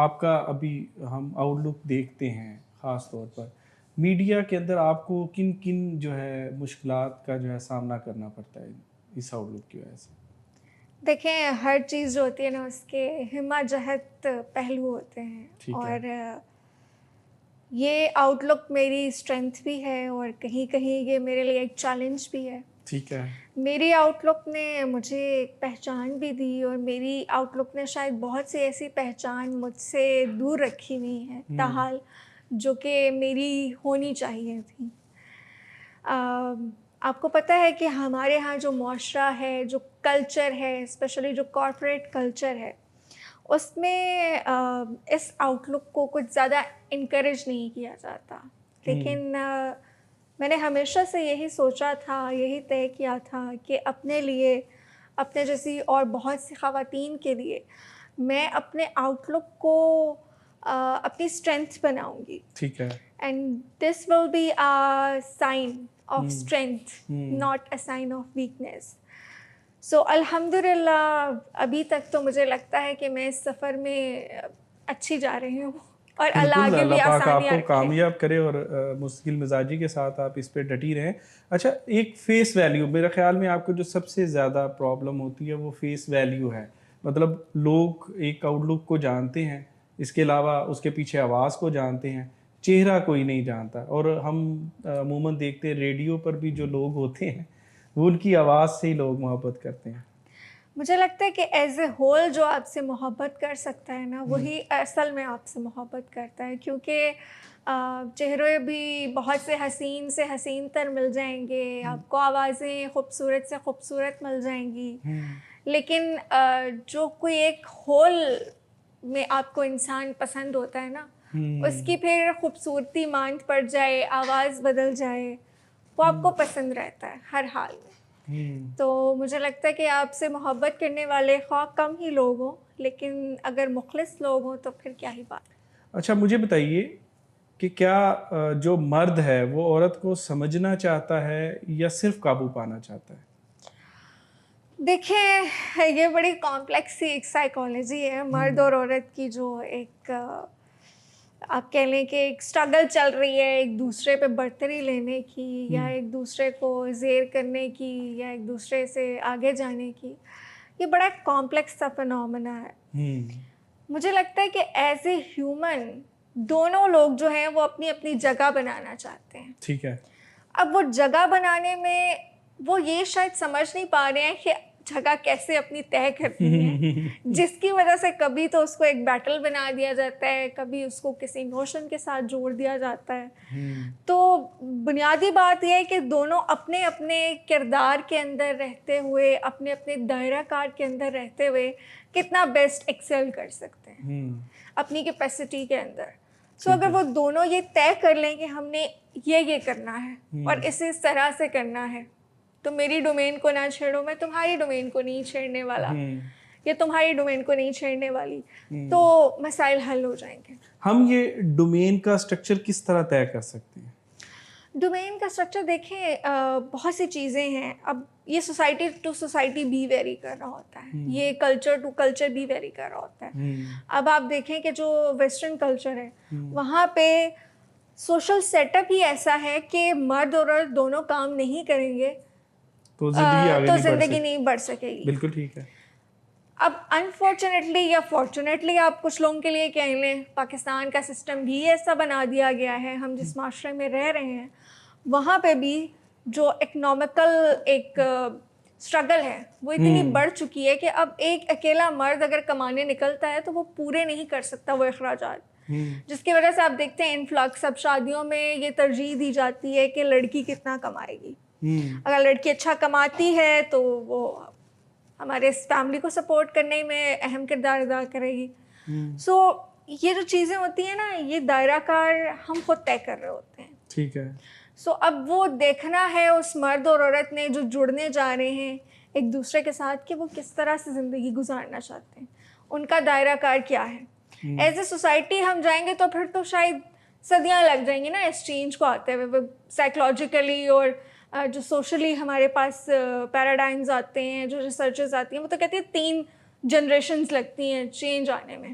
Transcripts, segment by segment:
آپ کا ابھی ہم آؤٹ لک دیکھتے ہیں خاص طور پر میڈیا کے اندر آپ کو کن کن جو ہے مشکلات کا جو ہے سامنا کرنا پڑتا ہے اس آؤٹ لک کی وجہ سے؟ دیکھیں، ہر چیز جو ہوتی ہے نا اس کے ہمت جہت پہلو ہوتے ہیں، ٹھیک ہے. اور یہ آؤٹ لک میری اسٹرینتھ بھی ہے اور کہیں کہیں یہ میرے لیے ایک چیلنج بھی ہے۔ ٹھیک ہے. میری آؤٹ لک نے مجھے ایک پہچان بھی دی، اور میری آؤٹ لک نے شاید بہت سی ایسی پہچان مجھ سے دور رکھی ہوئی ہیں تاحال، جو کہ میری ہونی چاہیے تھی۔ آپ کو پتہ ہے کہ ہمارے ہاں جو معاشرہ ہے، جو کلچر ہے، اسپیشلی جو کارپوریٹ کلچر ہے، اس میں اس آؤٹ لک کو کچھ زیادہ انکریج نہیں کیا جاتا۔ لیکن میں نے ہمیشہ سے یہی سوچا تھا، یہی طے کیا تھا کہ اپنے لیے، اپنے جیسی اور بہت سی خواتین کے لیے میں اپنے آؤٹ لک کو اپنی اسٹرینتھ بناؤں گی، ٹھیک ہے. And this will be a sign of strength, not a sign of weakness. So الحمدللہ ابھی تک تو مجھے لگتا ہے کہ میں اس سفر میں اچھی جا رہی ہوں، اور اللہ بالکل، آگے اللہ بھی پاک آپ آسانیاں کو رکھے۔ کامیاب کرے اور مستقل مزاجی کے ساتھ آپ اس پہ ڈٹی رہیں۔ اچھا، ایک فیس ویلیو، میرے خیال میں آپ کو جو سب سے زیادہ پرابلم ہوتی ہے وہ فیس ویلیو ہے۔ مطلب لوگ ایک آؤٹ لک کو جانتے ہیں، اس کے علاوہ اس کے پیچھے آواز کو جانتے ہیں، چہرہ کوئی نہیں جانتا۔ اور ہم عموماً دیکھتے ہیں ریڈیو پر بھی جو لوگ ہوتے ہیں وہ ان کی آواز سے ہی لوگ محبت کرتے ہیں۔ مجھے لگتا ہے کہ ایز اے ہول جو آپ سے محبت کر سکتا ہے نا، وہی اصل میں آپ سے محبت کرتا ہے، کیونکہ چہرے بھی بہت سے حسین تر مل جائیں گے، آپ کو آوازیں خوبصورت سے خوبصورت مل جائیں گی، لیکن جو کوئی ایک ہول میں آپ کو انسان پسند ہوتا ہے نا، اس کی پھر خوبصورتی ماند پڑ جائے، آواز بدل جائے، وہ آپ کو پسند رہتا ہے ہر حال میں۔ تو مجھے لگتا ہے کہ آپ سے محبت کرنے والے خواہ کم ہی لوگ ہوں، لیکن اگر مخلص لوگ ہوں تو پھر کیا ہی بات ہے۔ اچھا، مجھے بتائیے کہ کیا جو مرد ہے وہ عورت کو سمجھنا چاہتا ہے یا صرف قابو پانا چاہتا ہے؟ دیکھیں، یہ بڑی کمپلیکس سی ایک سائیکالوجی ہے، مرد اور عورت کی جو ایک آپ کہہ لیں کہ ایک اسٹرگل چل رہی ہے، ایک دوسرے پہ برتری لینے کی، یا ایک دوسرے کو زیر کرنے کی، یا ایک دوسرے سے آگے جانے کی۔ یہ بڑا کمپلیکس سا فنومینا ہے۔ مجھے لگتا ہے کہ ایز اے ہیومن دونوں لوگ جو ہیں وہ اپنی اپنی جگہ بنانا چاہتے ہیں۔ ٹھیک ہے. اب وہ جگہ بنانے میں وہ یہ شاید سمجھ نہیں پا رہے ہیں کہ جگہ کیسے اپنی طے کرنی ہے، جس کی وجہ سے کبھی تو اس کو ایک بیٹل بنا دیا جاتا ہے، کبھی اس کو کسی نوشن کے ساتھ جوڑ دیا جاتا ہے۔ تو بنیادی بات یہ ہے کہ دونوں اپنے اپنے کردار کے اندر رہتے ہوئے، اپنے اپنے دائرہ کار کے اندر رہتے ہوئے کتنا بیسٹ ایکسل کر سکتے ہیں اپنی کیپیسٹی کے اندر۔ سو اگر وہ دونوں یہ طے کر لیں کہ ہم نے یہ کرنا ہے اور اس طرح سے کرنا ہے، تو میری ڈومین کو نہ چھیڑو، میں تمہاری ڈومین کو نہیں چھیڑنے والا، یا تمہاری ڈومین کو نہیں چھیڑنے والی، تو مسائل حل ہو جائیں گے۔ ہم یہ ڈومین کا اسٹرکچر کس طرح طے کر سکتے ہیں؟ ڈومین کا اسٹرکچر دیکھیں، بہت سی چیزیں ہیں۔ اب یہ سوسائٹی ٹو سوسائٹی بھی ویری کر رہا ہوتا ہے، یہ کلچر ٹو کلچر بھی ویری کر رہا ہوتا ہے۔ اب آپ دیکھیں کہ جو ویسٹرن کلچر ہے وہاں پہ سوشل سیٹ اپ ہی ایسا ہے کہ مرد اور عورت دونوں کام نہیں کریں گے تو زندگی نہیں بڑھ سکے گی۔ بالکل ٹھیک ہے۔ اب انفارچونیٹلی یا فارچونیٹلی آپ کچھ لوگوں کے لیے کہہ لیں، پاکستان کا سسٹم بھی ایسا بنا دیا گیا ہے، ہم جس معاشرے میں رہ رہے ہیں وہاں پہ بھی جو اکنامکل ایک اسٹرگل ہے وہ اتنی بڑھ چکی ہے کہ اب ایک اکیلا مرد اگر کمانے نکلتا ہے تو وہ پورے نہیں کر سکتا وہ اخراجات، جس کی وجہ سے آپ دیکھتے ہیں انفلکس۔ اب شادیوں میں یہ ترجیح دی جاتی ہے کہ لڑکی کتنا کمائے گی، اگر لڑکی اچھا کماتی ہے تو وہ ہمارے اس فیملی کو سپورٹ کرنے میں اہم کردار ادا کرے گی۔ سو یہ جو چیزیں ہوتی ہیں نا، یہ دائرہ کار ہم خود طے کر رہے ہوتے ہیں۔ ٹھیک ہے۔ سو اب وہ دیکھنا ہے اس مرد اور عورت نے جو جڑنے جا رہے ہیں ایک دوسرے کے ساتھ کہ وہ کس طرح سے زندگی گزارنا چاہتے ہیں، ان کا دائرہ کار کیا ہے۔ ایز اے سوسائٹی ہم جائیں گے تو پھر تو شاید صدیاں لگ جائیں گی نا اس چینج کو آتے ہوئے، سائیکولوجیکلی اور جو سوشلی ہمارے پاس پیراڈائمز آتے ہیں، جو ریسرچز آتی ہیں، وہ تو کہتی ہیں 3 جنریشنز لگتی ہیں چینج آنے میں۔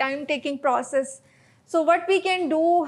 time taking process. So what we can do,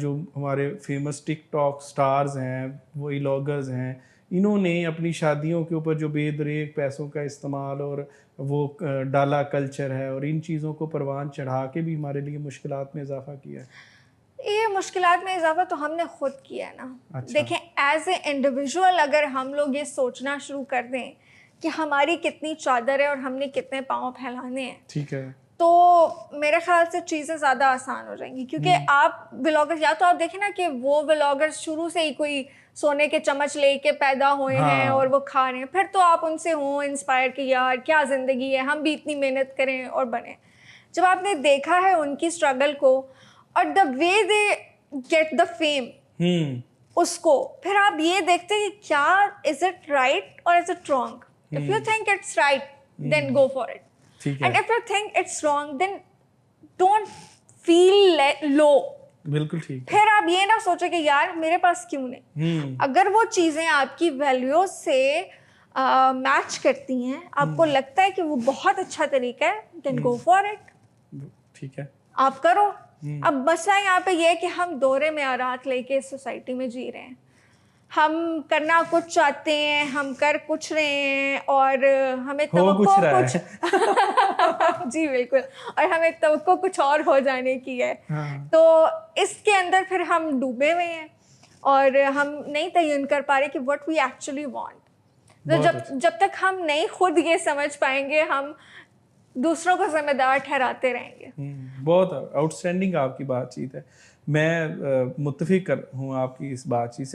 جو ہمارے فیمس ٹک ٹاک سٹارز ہیں، وہ ولاگرز ہیں، انہوں نے اپنی شادیوں کے اوپر جو بے دریغ پیسوں کا استعمال اور وہ ڈالا کلچر ہے اور ان چیزوں کو پروان چڑھا کے بھی ہمارے لیے مشکلات میں اضافہ کیا ہے. یہ مشکلات میں اضافہ تو ہم نے خود کیا ہے نا. دیکھیں ایز اے انڈیویژول اگر ہم لوگ یہ سوچنا شروع کر دیں کہ ہماری کتنی چادر ہے اور ہم نے کتنے پاؤں پھیلانے ہیں, ٹھیک ہے, تو میرے خیال سے چیزیں زیادہ آسان ہو جائیں گی. کیونکہ آپ ولاگر یا تو آپ دیکھیں نا کہ وہ ولاگر شروع سے ہی کوئی سونے کے چمچ لے کے پیدا ہوئے ہیں اور وہ کھا رہے ہیں, پھر تو آپ ان سے ہوں انسپائر کہ یار کیا زندگی ہے, ہم بھی اتنی محنت کریں اور بنیں. جب آپ نے دیکھا ہے ان کی اسٹرگل کو اور دا وے دے گیٹ دا فیم اس کو, پھر آپ یہ دیکھتے ہیں کہ کیا از it right or is it wrong. If you think it's right then go for it, and if you think it's wrong then don't feel low. بالکل ٹھیک. پھر آپ یہ نہ سوچیں کہ یار میرے پاس کیوں نہیں. اگر وہ چیزیں آپ کی ویلیوز سے میچ کرتی ہیں, آپ کو لگتا ہے کہ وہ بہت اچھا طریقہ ہے, دین گو فار اٹ. ٹھیک ہے, آپ کرو. اب مسئلہ یہاں پہ یہ ہے کہ ہم دورے معیارات لے کے اس سوسائٹی میں جی رہے ہیں. ہم کرنا کچھ چاہتے ہیں, ہم کر کچھ رہے ہیں, اور ہمیں توقع کچھ جی بالکل, اور ہمیں توقع کچھ اور ہو جانے کی ہے. تو اس کے اندر پھر ہم ڈوبے ہوئے ہیں اور ہم نہیں تعین کر پا رہے کہ وٹ وی ایکچولی وانٹ. تو جب تک ہم نہیں خود یہ سمجھ پائیں گے, ہم دوسروں کو ذمہ دار ٹھہراتے رہیں گے. بہت آؤٹ اسٹینڈنگ آپ کی بات چیت ہے. میں متفق ہوں آپ کی اس بات چیت سے.